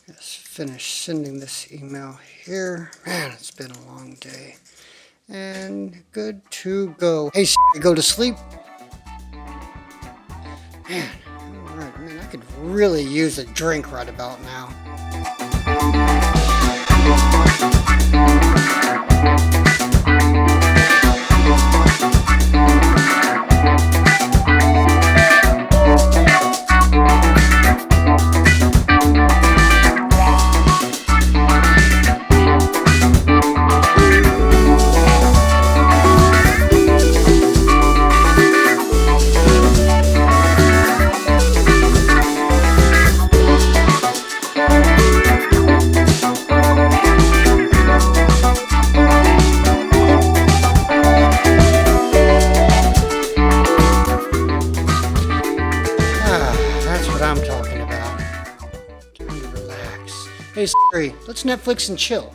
Just finish sending this email here. Man, it's been a long day. And good to go. Hey, go to sleep. Man, alright, man, I could really use a drink right about now. That's what I'm talking about. Time to relax. Hey Siri, let's Netflix and chill.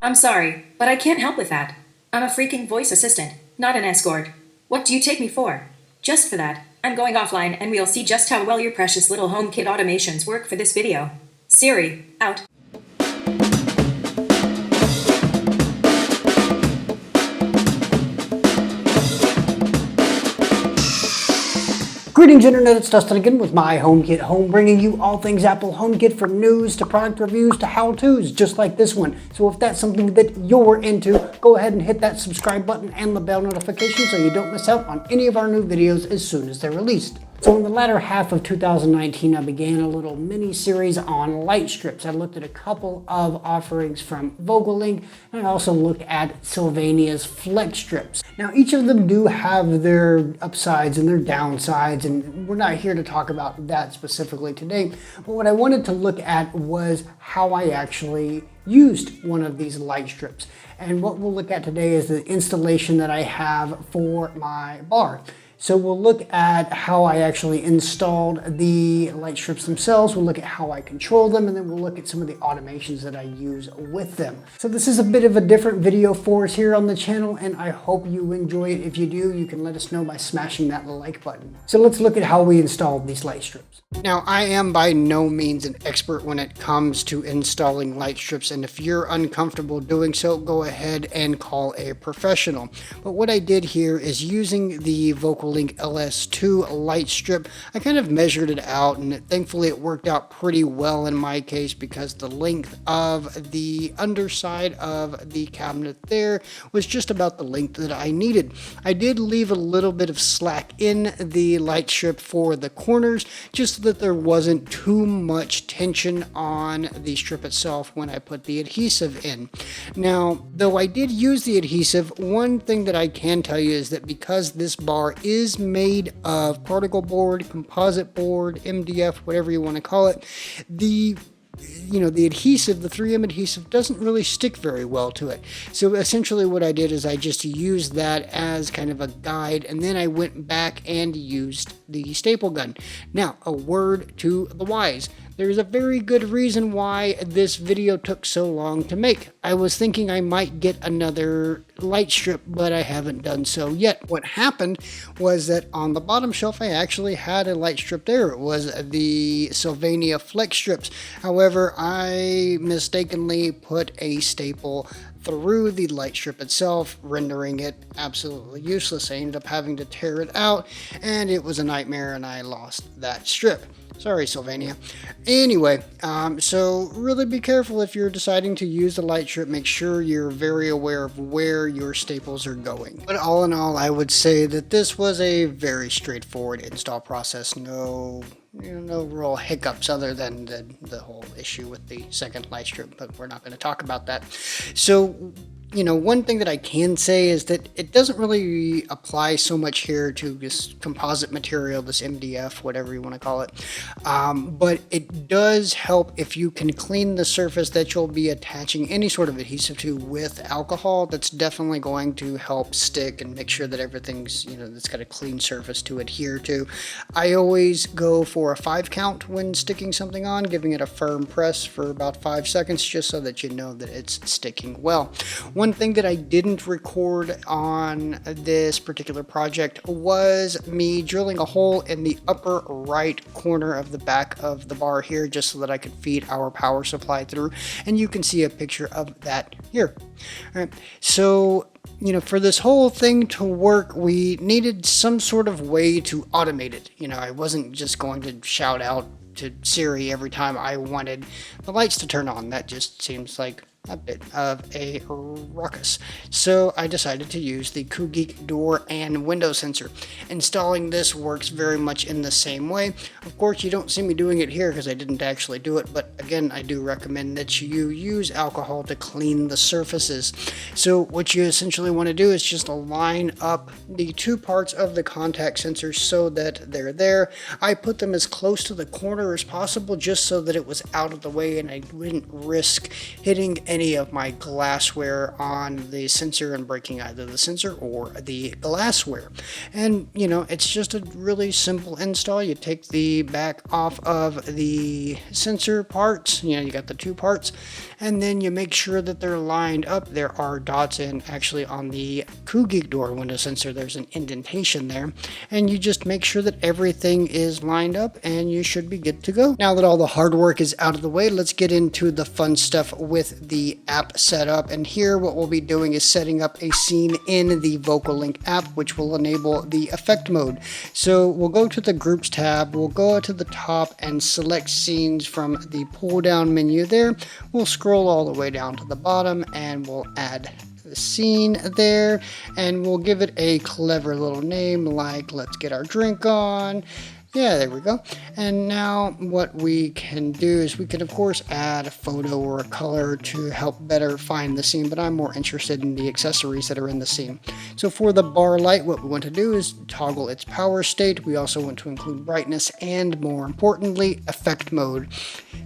I'm sorry, but I can't help with that. I'm a freaking voice assistant, not an escort. What do you take me for? Just for that, I'm going offline and we'll see just how well your precious little HomeKit automations work for this video. Siri, out. Greetings Internet, it's Dustin again with my HomeKit Home, bringing you all things Apple HomeKit, from news to product reviews to how-tos, just like this one. So if that's something that you're into, go ahead and hit that subscribe button and the bell notification so you don't miss out on any of our new videos as soon as they're released. So in the latter half of 2019, I began a little mini-series on light strips. I looked at a couple of offerings from Vogelink, and I also looked at Sylvania's flex strips. Now, each of them do have their upsides and their downsides, and we're not here to talk about that specifically today. But what I wanted to look at was how I actually used one of these light strips. And what we'll look at today is the installation that I have for my bar. So we'll look at how I actually installed the light strips themselves, we'll look at how I control them, and then we'll look at some of the automations that I use with them. So this is a bit of a different video for us here on the channel, and I hope you enjoy it. If you do, you can let us know by smashing that like button. So let's look at how we installed these light strips. Now, I am by no means an expert when it comes to installing light strips, and if you're uncomfortable doing so, go ahead and call a professional. But what I did here is, using the Vogelink LS2 light strip, I kind of measured it out, and thankfully it worked out pretty well in my case, because the length of the underside of the cabinet there was just about the length that I needed. I did leave a little bit of slack in the light strip for the corners, just so that there wasn't too much tension on the strip itself when I put the adhesive in. Now, though I did use the adhesive, one thing that I can tell you is that because this bar is made of particle board, composite board, MDF, whatever you want to call it, the adhesive, the 3M adhesive, doesn't really stick very well to it. So essentially what I did is I just used that as kind of a guide, and then I went back and used the staple gun. Now, a word to the wise. There's a very good reason why this video took so long to make. I was thinking I might get another light strip, but I haven't done so yet. What happened was that on the bottom shelf, I actually had a light strip there. It was the Sylvania flex strips. However, I mistakenly put a staple through the light strip itself, rendering it absolutely useless. I ended up having to tear it out, and it was a nightmare, and I lost that strip. Sorry, Sylvania. Anyway, so really be careful if you're deciding to use the light strip. Make sure you're very aware of where your staples are going. But all in all, I would say that this was a very straightforward install process. No real hiccups other than the whole issue with the second light strip, but we're not going to talk about that. So, one thing that I can say is that it doesn't really apply so much here to this composite material, this MDF, whatever you want to call it. But it does help if you can clean the surface that you'll be attaching any sort of adhesive to with alcohol. That's definitely going to help stick and make sure that everything's, that's got a clean surface to adhere to. I always go for a 5 count when sticking something on, giving it a firm press for about 5 seconds, just so that you know that it's sticking well. One thing that I didn't record on this particular project was me drilling a hole in the upper right corner of the back of the bar here, just so that I could feed our power supply through, and you can see a picture of that here. All right, so for this whole thing to work, we needed some sort of way to automate it. I wasn't just going to shout out to Siri every time I wanted the lights to turn on. That just seems like a bit of a ruckus. So I decided to use the CooGeek door and window sensor. Installing this works very much in the same way. Of course, you don't see me doing it here because I didn't actually do it, but again, I do recommend that you use alcohol to clean the surfaces. So what you essentially want to do is just line up the two parts of the contact sensor so that they're there. I put them as close to the corner as possible just so that it was out of the way and I wouldn't risk hitting any of my glassware on the sensor and breaking either the sensor or the glassware. And it's just a really simple install. You take the back off of the sensor parts, you got the two parts, and then you make sure that they're lined up. There are dots in actually on the CooGeek door window sensor, there's an indentation there, and you just make sure that everything is lined up and you should be good to go. Now that all the hard work is out of the way, let's get into the fun stuff with the app setup. And here what we'll be doing is setting up a scene in the VocalLink app, which will enable the effect mode. So we'll go to the groups tab, we'll go to the top and select scenes from the pull down menu there. We'll scroll all the way down to the bottom and we'll add the scene there, and we'll give it a clever little name like Let's Get Our Drink On. Yeah, there we go. And now what we can do is we can of course add a photo or a color to help better find the scene, but I'm more interested in the accessories that are in the scene. So for the bar light, what we want to do is toggle its power state. We also want to include brightness and, more importantly, effect mode.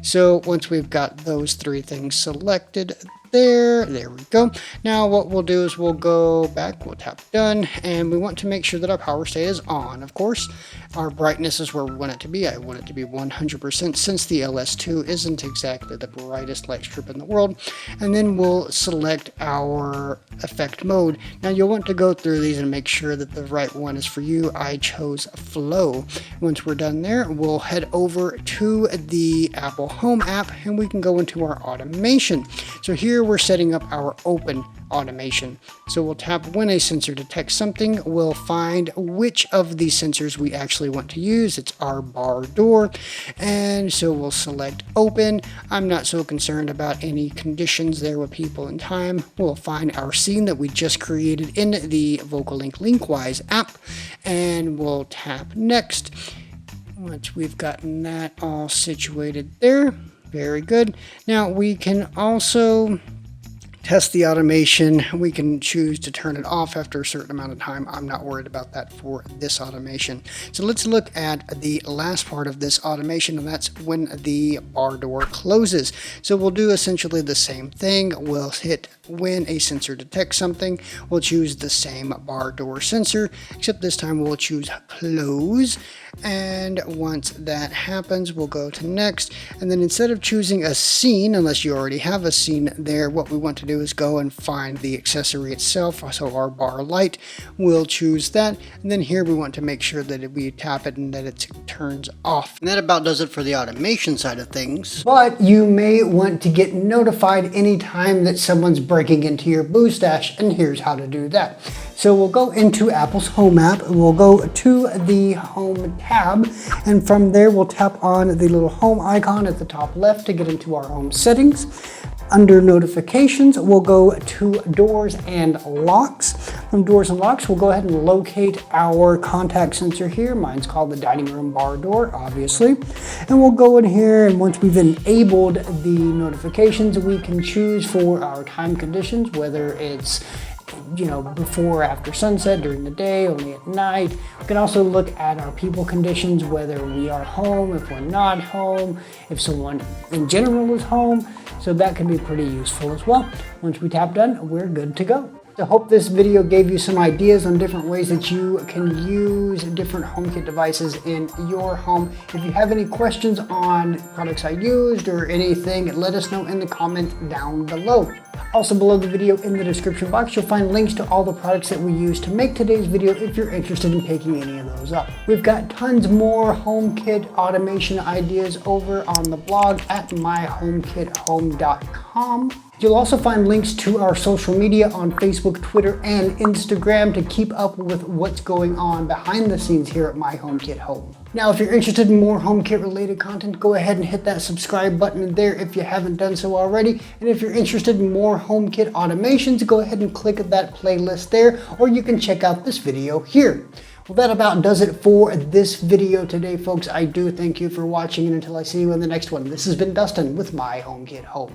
So once we've got those three things selected, there we go. Now what we'll do is we'll go back, we'll tap done, and we want to make sure that our power state is on. Of course, our brightness is where we want it to be. I want it to be 100% since the LS2 isn't exactly the brightest light strip in the world. And then we'll select our effect mode. Now you'll want to go through these and make sure that the right one is for you. I chose flow. Once we're done there, we'll head over to the Apple Home app and we can go into our automation. So here we're setting up our open automation. So we'll tap when a sensor detects something. We'll find which of these sensors we actually want to use. It's our bar door. And so we'll select open. I'm not so concerned about any conditions there with people and time. We'll find our scene that we just created in the VocalLink Linkwise app and we'll tap next. Once we've gotten that all situated there, very good. Now we can also test the automation. We can choose to turn it off after a certain amount of time. I'm not worried about that for this automation. So let's look at the last part of this automation, and that's when the bar door closes. So we'll do essentially the same thing. We'll hit when a sensor detects something. We'll choose the same bar door sensor, except this time we'll choose close. And once that happens, we'll go to next. And then instead of choosing a scene, unless you already have a scene there, what we want to do is go and find the accessory itself. So our bar light, we'll choose that. And then here we want to make sure that we tap it and that it turns off. And that about does it for the automation side of things. But you may want to get notified anytime that someone's breaking into your booze stash, and here's how to do that. So we'll go into Apple's Home app, and we'll go to the Home tab, and from there we'll tap on the little home icon at the top left to get into our home settings. Under notifications, we'll go to doors and locks. From doors and locks, we'll go ahead and locate our contact sensor here. Mine's called the dining room bar door, obviously. And we'll go in here, and once we've enabled the notifications, we can choose for our time conditions, whether it's before or after sunset, during the day, only at night. We can also look at our people conditions, whether we are home, if we're not home, if someone in general is home. So that can be pretty useful as well. Once we tap done, we're good to go. I hope this video gave you some ideas on different ways that you can use different HomeKit devices in your home. If you have any questions on products I used or anything, let us know in the comments down below. Also below the video in the description box, you'll find links to all the products that we used to make today's video if you're interested in picking any of those up. We've got tons more HomeKit automation ideas over on the blog at myhomekithome.com. You'll also find links to our social media on Facebook, Twitter, and Instagram to keep up with what's going on behind the scenes here at My HomeKit Home. Now, if you're interested in more HomeKit related content, go ahead and hit that subscribe button there if you haven't done so already. And if you're interested in more HomeKit automations, go ahead and click that playlist there, or you can check out this video here. Well, that about does it for this video today, folks. I do thank you for watching, and until I see you in the next one, this has been Dustin with My HomeKit Home.